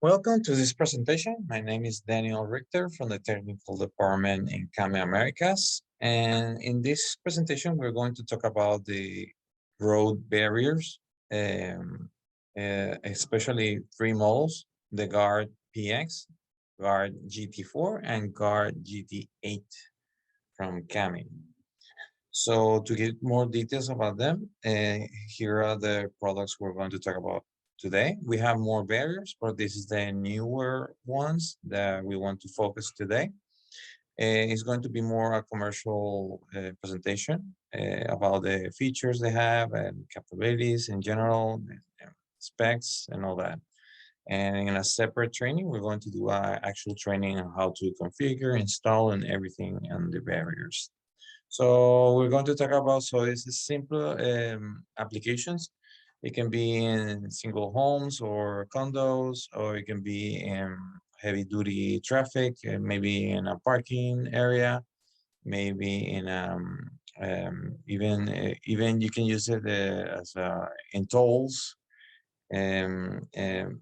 Welcome to this presentation. My name is Daniel Richter from the Technical Department in CAME Americas. And in this presentation, we're going to talk about the road barriers, especially three models, the GARD PX, GARD GT4, and GARD GT8 from CAME. So to get more details about them, here are the products we're going to talk about today. We have more barriers, but this is the newer ones that we want to focus today. It's going to be more a commercial presentation about the features they have and capabilities in general, specs and all that. And in a separate training, we're going to do actual training on how to configure, install, and everything on the barriers. So we're going to talk about, so this is simple applications. It can be in single homes or condos, or it can be in heavy duty traffic, maybe in a parking area, maybe in even you can use it as in tolls.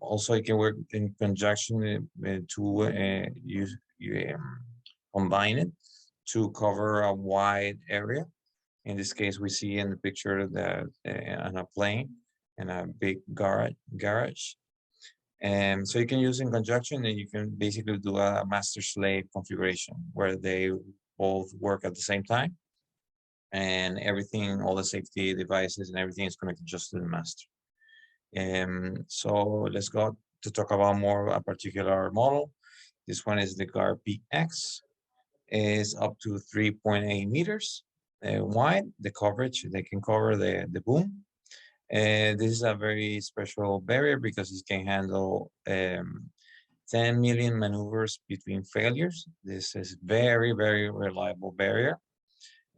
Also, it can work in conjunction to combine it to cover a wide area. In this case, we see in the picture that on a plane and a big garage. And so you can use in conjunction, and you can basically do a master-slave configuration where they both work at the same time, and everything, all the safety devices and everything is connected just to the master. So let's go to talk about more a particular model. This one is the GARD PX. Is up to 3.8 meters wide. The coverage, they can cover the boom. This is a very special barrier because it can handle 10 million maneuvers between failures. This is very, very reliable barrier.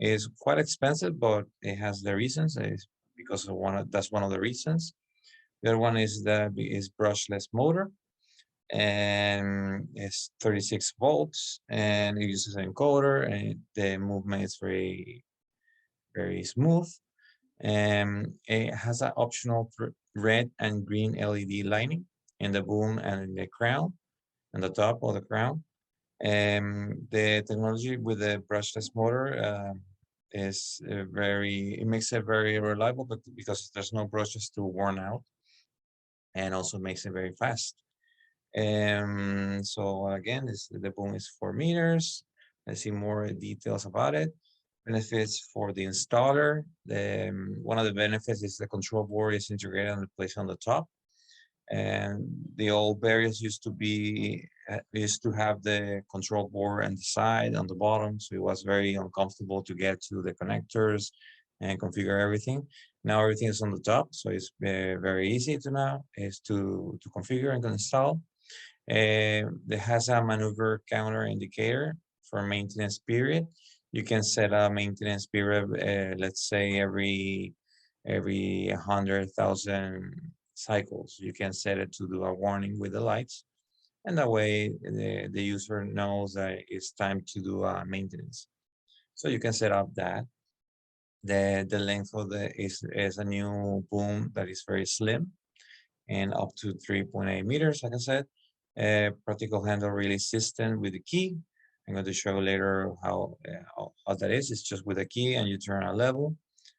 It's quite expensive, but it has the reasons. It's because of that's one of the reasons. The other one is that is brushless motor, and it's 36 volts, and it uses an encoder, and the movement is very, very smooth. And it has an optional red and green LED lighting in the boom and in the crown, and the top of the crown. And the technology with the brushless motor is it makes it very reliable, but because there's no brushes to worn out, and also makes it very fast. So again, the boom is 4 meters. Let's see more details about it. Benefits for the installer. One of the benefits is the control board is integrated and placed on the top. And the old barriers used to have the control board on the side, on the bottom, so it was very uncomfortable to get to the connectors and configure everything. Now everything is on the top, so it's very easy to configure and install. It has a maneuver counter indicator for maintenance period. You can set a maintenance period, let's say every 100,000 cycles. You can set it to do a warning with the lights, and that way the user knows that it's time to do a maintenance. So you can set up that. The length of is a new boom that is very slim and up to 3.8 meters, like I said. Practical handle release system with the key. I'm going to show later how that is. It's just with a key, and you turn a level,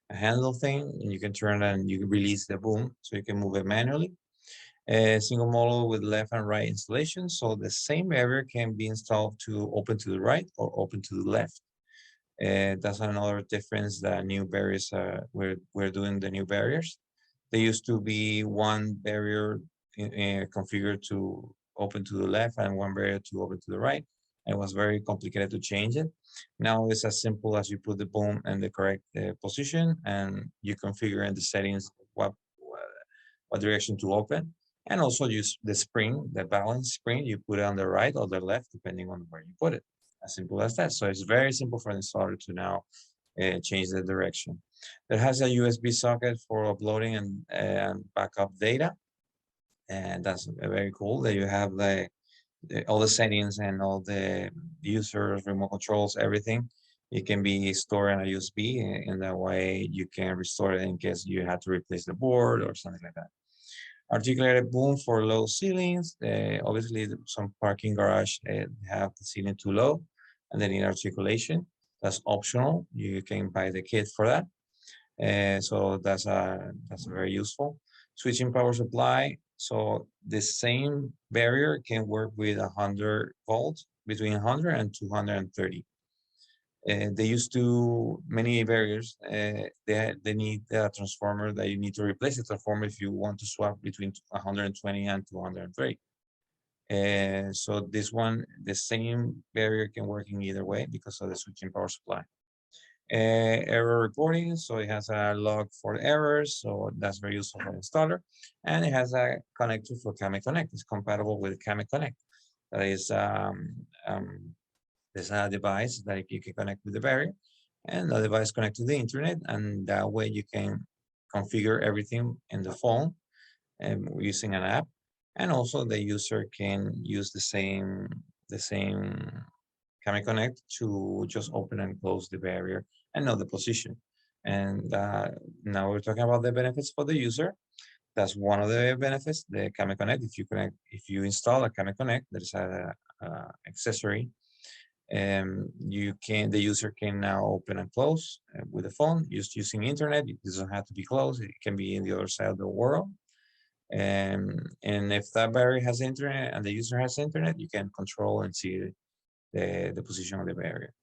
a handle thing, and you can turn and you can release the boom, so you can move it manually. A single model with left and right installation, so the same barrier can be installed to open to the right or open to the left. That's another difference that new barriers we're doing the new barriers. There used to be one barrier configured to open to the left and one barrier to open to the right. It was very complicated to change it. Now it's as simple as you put the boom in the correct position, and you configure in the settings what direction to open, and also use the spring, the balance spring. You put it on the right or the left depending on where you put it. As simple as that. So it's very simple for the installer to now change the direction. It has a USB socket for uploading and backup data, and that's very cool that you have all the settings and all the users, remote controls, everything. It can be stored on a USB, in that way you can restore it in case you had to replace the board or something like that. Articulated boom for low ceilings. Obviously, some parking garage have the ceiling too low, and they need articulation. That's optional. You can buy the kit for that. So that's very useful. Switching power supply. So the same barrier can work with 100 volts, between 100 and 230. They used to many barriers. They need a transformer that you need to replace the transformer if you want to swap between 120 and 230. So this one, the same barrier can work in either way because of the switching power supply. Error reporting, so it has a log for errors, so that's very useful for the installer. And it has a connector for Kame Connect. It's compatible with Kame Connect. That is there's a device that you can connect with the barrier, and the device connect to the internet, and that way you can configure everything in the phone and using an app. And also the user can use the same Kame Connect to just open and close the barrier and know the position. And now we're talking about the benefits for the user. That's one of the benefits, the Kame Connect. If you install a Kame Connect, that is a accessory, the user can now open and close with the phone just using internet. It doesn't have to be closed. It can be in the other side of the world. And if that barrier has internet and the user has internet, you can control and see the position of the barrier.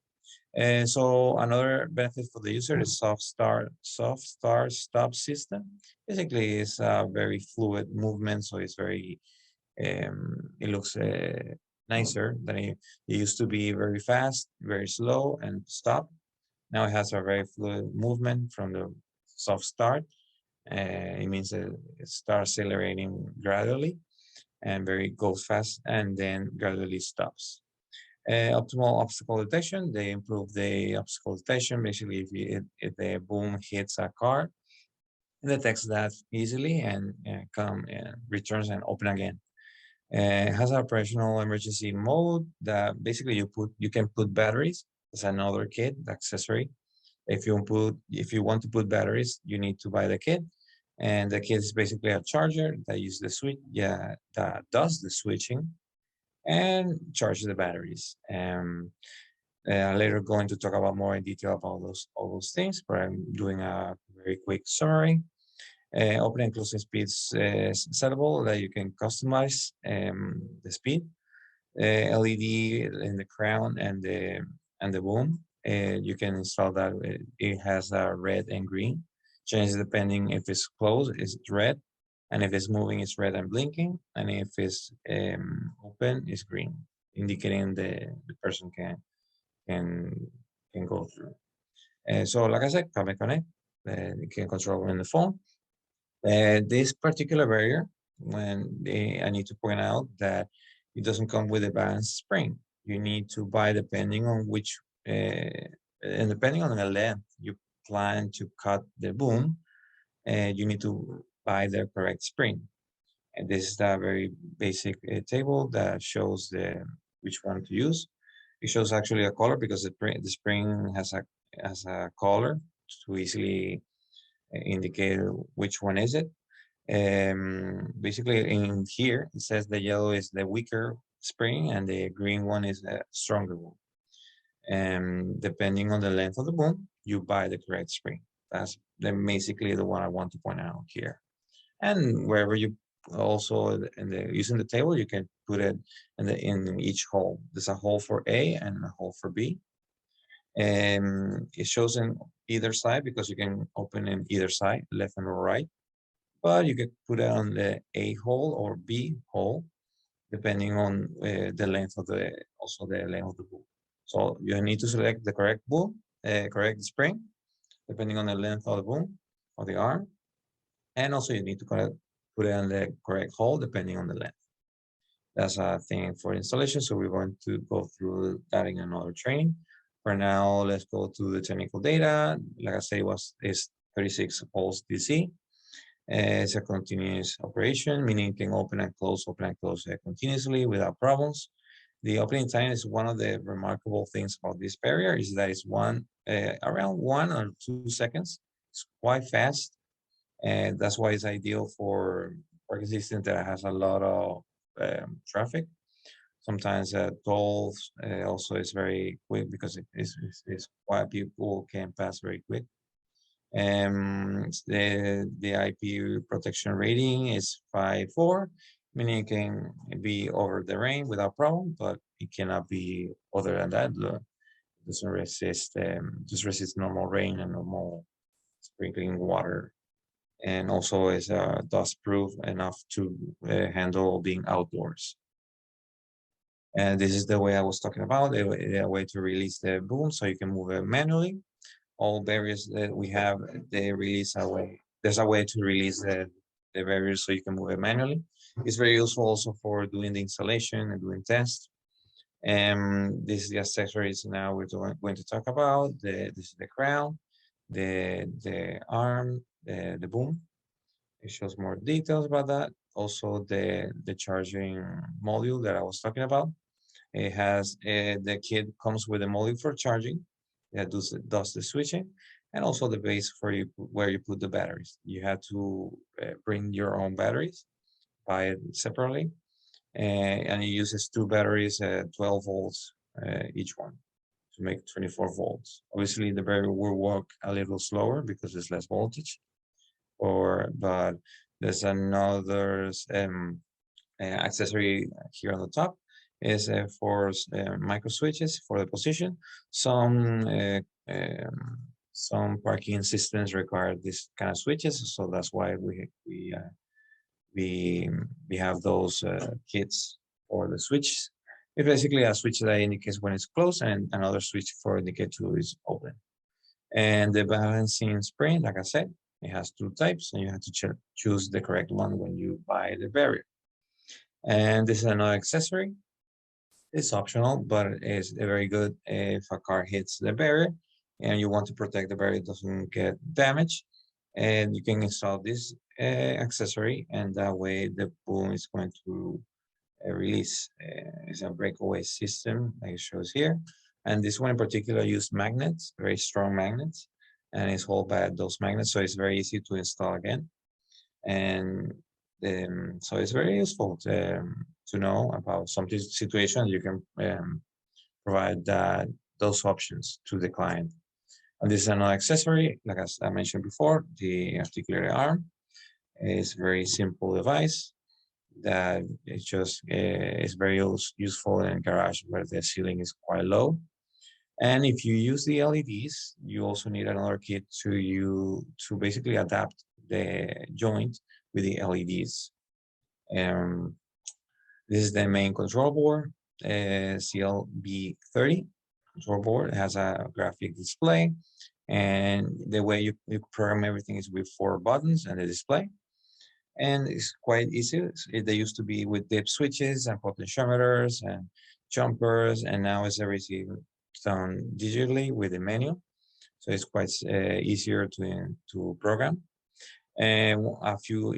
And so another benefit for the user is soft start stop system. Basically, it's a very fluid movement, so it's very it looks nicer than it used to be. Very fast, very slow, and stop. Now it has a very fluid movement from the soft start. It means that it starts accelerating gradually and very goes fast and then gradually stops. Optimal obstacle detection. They improve the obstacle detection. Basically, if the boom hits a car, it detects that easily and come and returns and open again. It has an operational emergency mode that basically you can put batteries as another kit accessory. If you want to put batteries, you need to buy the kit, and the kit is basically a charger that uses the switch, that does the switching and charges the batteries. Later going to talk about more in detail about all those things, but I'm doing a very quick summary. Opening and closing speeds settable that you can customize the speed. LED in the crown and the boom. You can install that. It has a red and green. Changes depending if it's closed, it's red, and if it's moving, it's red and blinking, and if it's open, it's green, indicating the person can go through. So, like I said, Kame Connect. You can control in the phone. This particular barrier, I need to point out that it doesn't come with advanced spring. You need to buy depending on which, and depending on the length you plan to cut the boom, you need to buy the correct spring. And this is a very basic table that shows which one to use. It shows actually a color because the spring has a color to easily indicate which one is it. Basically in here, it says the yellow is the weaker spring and the green one is a stronger one. And depending on the length of the boom, you buy the correct spring. That's basically the one I want to point out here. And wherever you also using the table, you can put it in each hole. There's a hole for A and a hole for B. And it shows in either side because you can open in either side, left and right. But you could put it on the A hole or B hole, depending on the length of the length of the boom. So you need to select the correct boom, correct spring, depending on the length of the boom of the arm, and also you need to put it on the correct hole depending on the length. That's a thing for installation. So we're going to go through that in another training. For now, let's go to the technical data. Like I say, it's 36 volts DC. It's a continuous operation, meaning it can open and close continuously without problems. The opening time is one of the remarkable things about this barrier is that it's around 1 or 2 seconds. It's quite fast, and that's why it's ideal for parking system that has a lot of traffic. Sometimes tolls also is very quick because it's why people can pass very quick. The IP protection rating is 5.4, meaning it can be over the rain without problem, but it cannot be other than that. Doesn't resist just resist normal rain and normal sprinkling water, and also is dust proof enough to handle being outdoors. And this is the way I was talking about, a way to release the boom so you can move it manually. All barriers that we have, they release a way. There's a way to release the barriers so you can move it manually. It's very useful also for doing the installation and doing tests. And this is the accessories now we're going to talk about. This is the crown, the arm, the boom. It shows more details about that. Also the charging module that I was talking about. It has the kit comes with a module for charging that does the switching, and also the base for you where you put the batteries. You have to bring your own batteries, buy it separately, and it uses two batteries, 12 volts each one to make 24 volts. Obviously, the battery will work a little slower because there's less voltage, but there's another accessory here on the top is for micro switches for the position. Some parking systems require this kind of switches, so that's why we have those kits for the switch. It's basically a switch that indicates when it's closed and another switch for indicate to is open. And the balancing spring, like I said, it has two types, and you have to choose the correct one when you buy the barrier. And this is another accessory. It's optional, but it's very good if a car hits the barrier and you want to protect the barrier doesn't get damaged. And you can install this accessory, and that way the boom is going to release. It's a breakaway system like it shows here. And this one in particular used magnets, very strong magnets, and it's held by those magnets, so it's very easy to install again. And so it's very useful to know about some situations. You can provide those options to the client. And this is another accessory, like as I mentioned before, the articulated arm is a very simple device that it just is very useful in garage where the ceiling is quite low. And if you use the LEDs, you also need another kit to basically adapt the joint with the LEDs. This is the main control board, ZLB30 control board. It has a graphic display, and the way you program everything is with 4 buttons and the display. And it's quite easy. They used to be with dip switches and potentiometers and jumpers, and now it's everything done digitally with the menu. So it's quite easier to program. And a few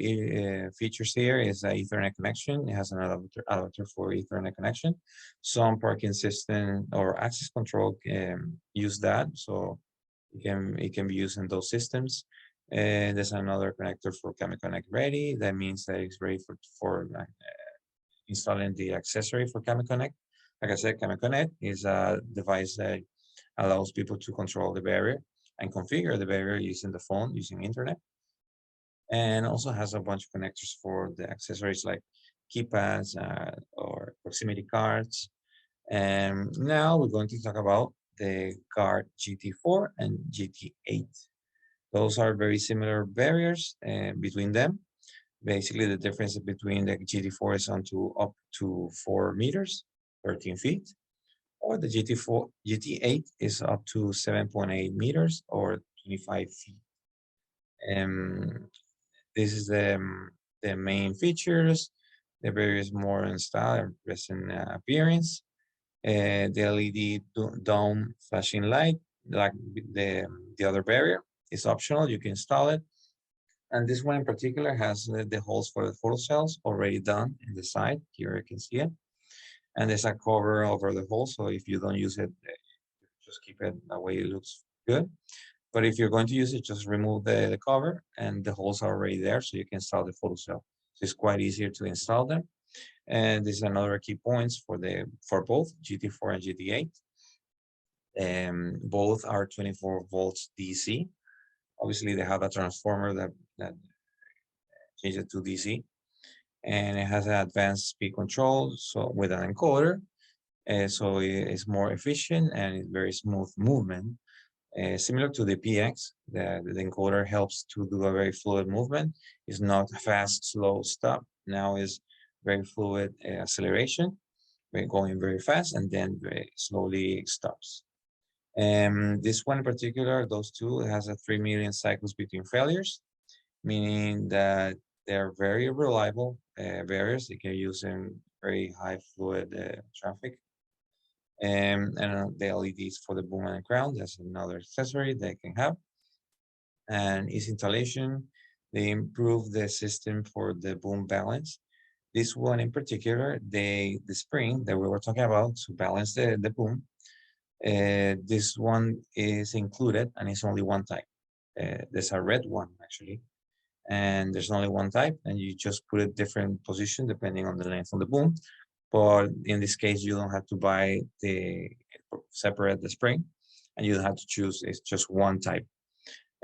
features here is an Ethernet connection. It has an adapter for Ethernet connection. Some parking system or access control use that, so it can be used in those systems. And there's another connector for CAMConnect ready. That means that it's ready for installing the accessory for CAMConnect. Like I said, CAMConnect is a device that allows people to control the barrier and configure the barrier using the phone, using internet. And also has a bunch of connectors for the accessories like keypads or proximity cards. And now we're going to talk about the GARD GT4 and GT8. Those are very similar barriers between them. Basically, the difference between the GT4 is up to 4 meters, 13 feet, or the GT8 is up to 7.8 meters or 25 feet. This is the main features. The barrier is more in style and present appearance. The LED dome flashing light, like the other barrier, is optional. You can install it. And this one in particular has the holes for the photo cells already done in the side. Here you can see it. And there's a cover over the hole, so if you don't use it, just keep it that way it looks good. But if you're going to use it, just remove the cover, and the holes are already there, so you can install the photo cell. So it's quite easier to install them. And this is another key points for both GT4 and GT8. Both are 24 volts DC. Obviously, they have a transformer that changes it to DC, and it has an advanced speed control, so with an encoder, so it's more efficient and it's very smooth movement. Similar to the PX, the encoder helps to do a very fluid movement. It's not fast, slow, stop. Now is very fluid acceleration, going very fast and then very slowly stops. This one in particular, those two, has a 3 million cycles between failures, meaning that they're very reliable barriers. They can use in very high fluid traffic. And the LEDs for the boom and crown, that's another accessory they can have. And easy installation, they improve the system for the boom balance. This one in particular, the spring that we were talking about to balance the boom, this one is included and it's only one type. There's a red one actually, and there's only one type, and you just put a different position depending on the length of the boom. But in this case, you don't have to buy separate the spring, and you don't have to choose. It's just one type.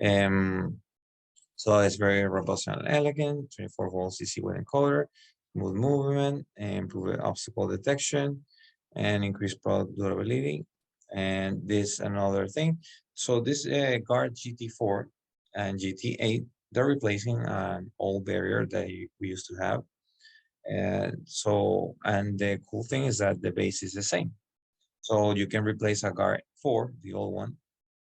So it's very robust and elegant. 24 volts DC with encoder, smooth movement, and improve obstacle detection, and increase product durability. And this another thing. So this GARD GT4 and GT8, they're replacing an old barrier that we used to have. And the cool thing is that the base is the same. So you can replace a GARD 4, the old one.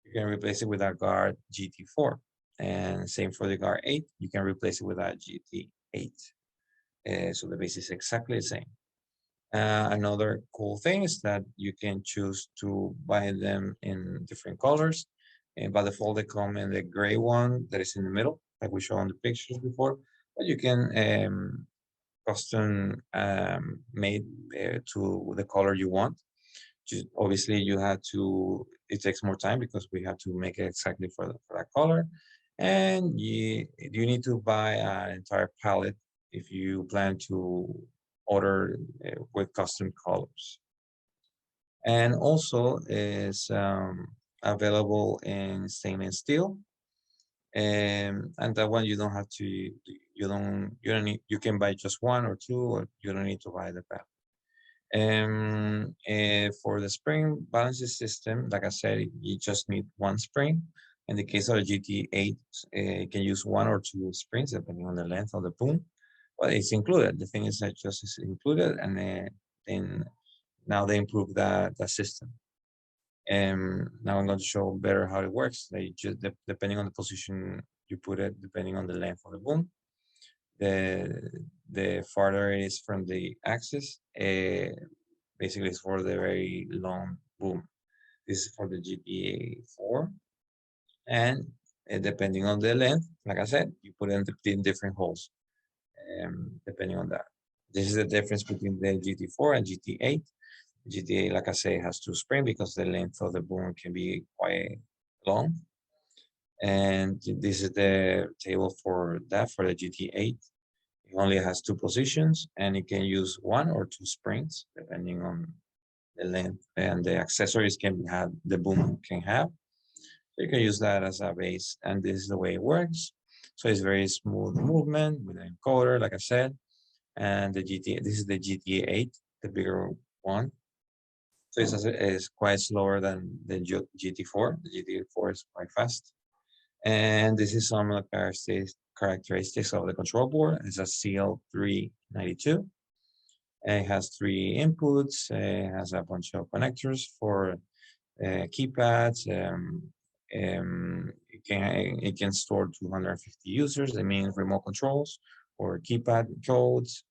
You can replace it with a GARD GT4. And same for the GARD 8, you can replace it with a GT8. So the base is exactly the same. Another cool thing is that you can choose to buy them in different colors. And by default, they come in the gray one that is in the middle, like we showed on the pictures before. But you can custom made to the color you want. Just obviously, you have to. It takes more time because we have to make it exactly for that color, and you need to buy an entire palette if you plan to order with custom colors. And also is available in stainless steel. And that one you don't have to, you don't need, you can buy just one or two, or you don't need to buy the palette. For the spring balancing system, like I said, you just need one spring. In the case of the GT8, you can use one or two springs depending on the length of the boom. But it's included. The thing is that just is included, and then now they improve that system. And now I'm going to show better how it works. They just depending on the position you put it, depending on the length of the boom, the farther it is from the axis, basically it's for the very long boom. This is for the GT4, and depending on the length, like I said, you put it in different holes. Depending on that. This is the difference between the GT4 and GT8. GT8, like I say, has two springs because the length of the boom can be quite long. And this is the table for that, for the GT8. It only has two positions, and it can use one or two springs, depending on the length and the accessories the boom can have. So you can use that as a base, and this is the way it works. So it's very smooth movement with an encoder, like I said, and this is the GT8, the bigger one. So it's quite slower than the GT4. The GT4 is quite fast. And this is some of the characteristics of the control board. It's a ZL3092. It has 3 inputs. It has a bunch of connectors for keypads. It can store 250 users. That means remote controls or keypad codes.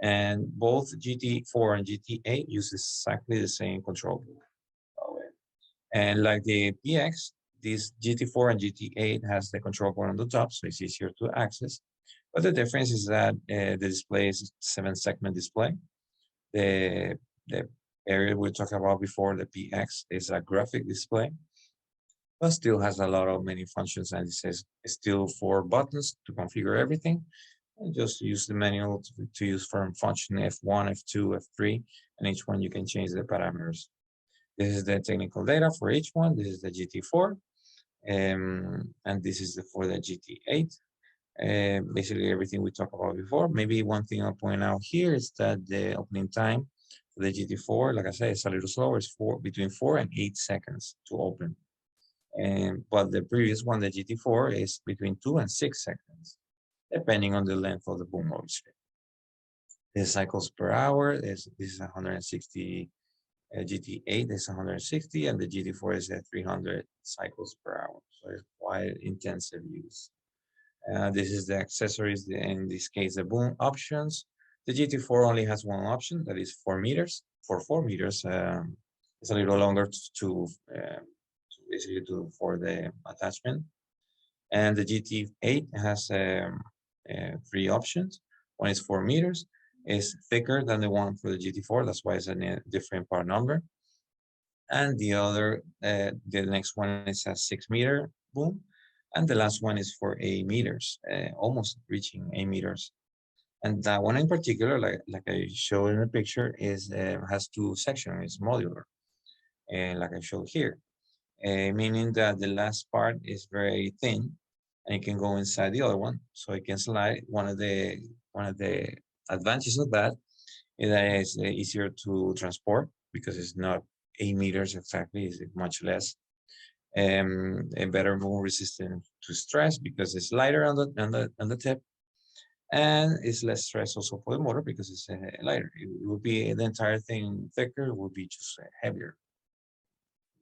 And both GT4 and GT8 use exactly the same control board. And like the PX, this GT4 and GT8 has the control board on the top, so it's easier to access. But the difference is that the display is 7-segment display. The area we talked about before, the PX, is a graphic display, but still has a lot of many functions, and it says still 4 buttons to configure everything. And just use the manual to use from function F1, F2, F3, and each one you can change the parameters. This is the technical data for each one. This is the GT4, and this is for the GT8. Basically everything we talked about before. Maybe one thing I'll point out here is that the opening time for the GT4, like I said, it's a little slower. It's between 4 and 8 seconds to open. But the previous one, the GT4, is between 2 and 6 seconds, depending on the length of the boom, obviously. The cycles per hour this is 160. GT8 is 160, and the GT4 is at 300 cycles per hour. So it's quite intensive use. This is the accessories, in this case, the boom options. The GT4 only has one option, that is 4 meters. For 4 meters, it's a little longer basically for the attachment. And the GT8 has 3 options. One is 4 meters. Is thicker than the one for the GT4. That's why it's a different part number. And the next one is a 6-meter boom. And the last one is for 8 meters, almost reaching 8 meters. And that one in particular, like I showed in the picture, has 2 sections. It's modular, like I showed here, meaning that the last part is very thin, and it can go inside the other one, so it can slide. One of the advantages of that is that it's easier to transport because it's not 8 meters exactly; it's much less. And better, more resistant to stress because it's lighter on the tip, and it's less stress also for the motor because it's lighter. It would be the entire thing thicker; it would be just heavier.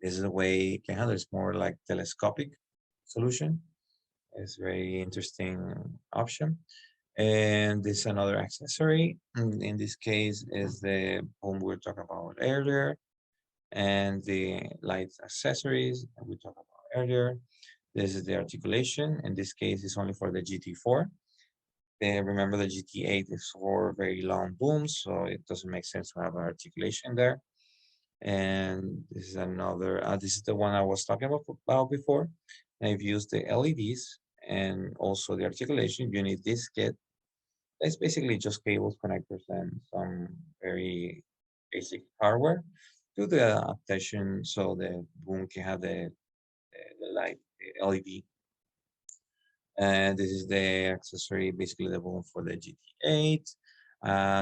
This is the way it can handle. It's more like telescopic solution. It's a very interesting option. And this is another accessory. In this case is the boom we were talking about earlier, and the light accessories that we talked about earlier. This is the articulation. In this case, it's only for the GT4. Remember, the GT8 is for very long booms, so it doesn't make sense to have an articulation there. And this is another, this is the one I was talking about before. I've used the LEDs and also the articulation. You need this kit. It's basically just cables, connectors, and some very basic hardware to the adaptation so the boom can have the light, the LED. And this is the accessory, basically the boom for the GT8.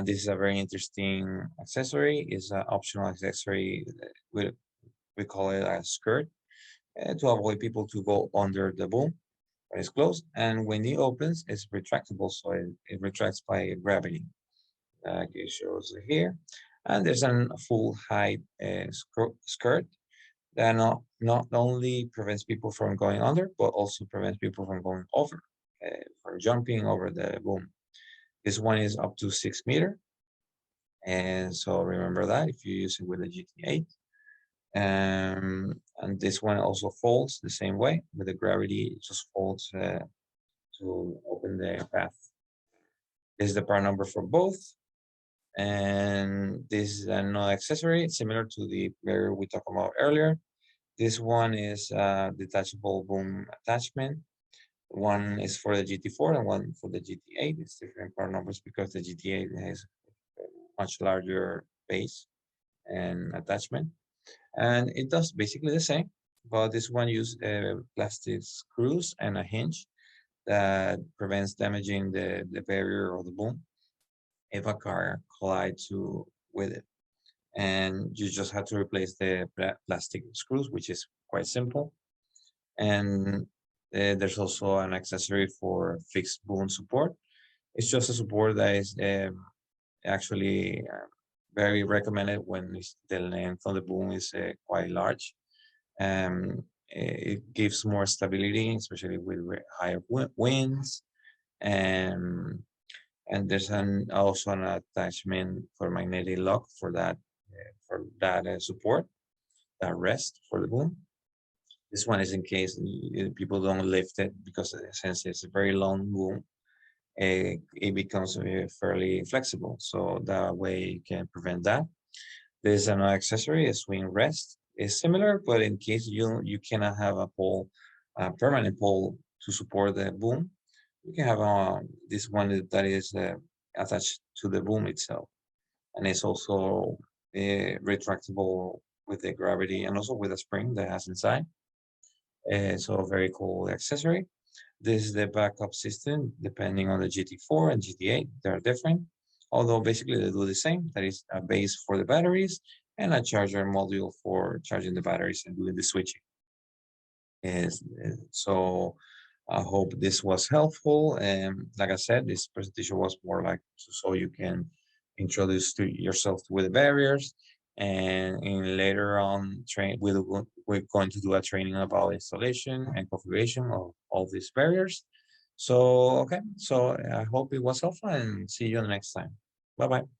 This is a very interesting accessory. It's an optional accessory. We call it a skirt to avoid people to go under the boom when it's closed. And when it opens, it's retractable, so it retracts by gravity. Like it shows here. And there's a full height skirt that not only prevents people from going under, but also prevents people from going over, from jumping over the boom. This one is up to 6 meters. And so remember that if you use it with the GT8. And this one also folds the same way with the gravity. It just folds to open the path. This is the part number for both. And this is another accessory similar to the barrier we talked about earlier. This one is detachable boom attachment. One is for the GT4 and one for the GT8. It's different part numbers because the GT8 has a much larger base and attachment. And it does basically the same, but this one uses plastic screws and a hinge that prevents damaging the barrier or the boom if a car collides with it. And you just have to replace the plastic screws, which is quite simple. And there's also an accessory for fixed boom support. It's just a support that is actually very recommended when the length of the boom is quite large. It gives more stability, especially with higher winds. And there's also an attachment for magnetic lock for that support, that rest for the boom. This one is in case people don't lift it because since it's a very long boom, it becomes fairly flexible. So that way you can prevent that. There's an accessory, a swing rest. It's similar, but in case you cannot have a pole, a permanent pole to support the boom, You can have this one that is attached to the boom itself, and it's also retractable with the gravity and also with a spring that has inside. So a very cool accessory. This is the backup system, depending on the GT4 and GT8, they're different. Although basically they do the same. That is a base for the batteries and a charger module for charging the batteries and doing the switching. So I hope this was helpful. And like I said, this presentation was more like so you can introduce to yourself with the barriers. And in later on, we're going to do a training about installation and configuration of all these barriers. So, okay. So I hope it was helpful and see you the next time. Bye-bye.